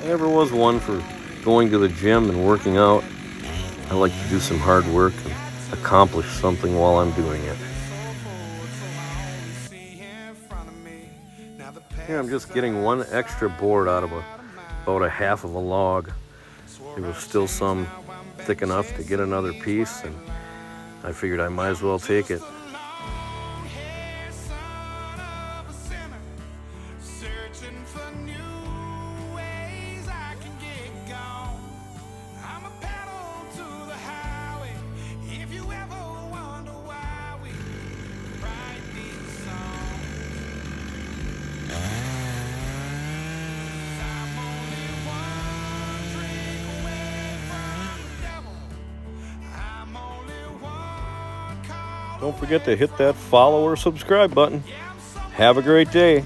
I never was one for going to the gym and working out. I like to do some hard work and accomplish something while I'm doing it. Here I'm just getting one extra board out of about a half of a log. There was still some thick enough to get another piece, and I figured I might as well take it. Don't forget to hit that follow or subscribe button. Have a great day.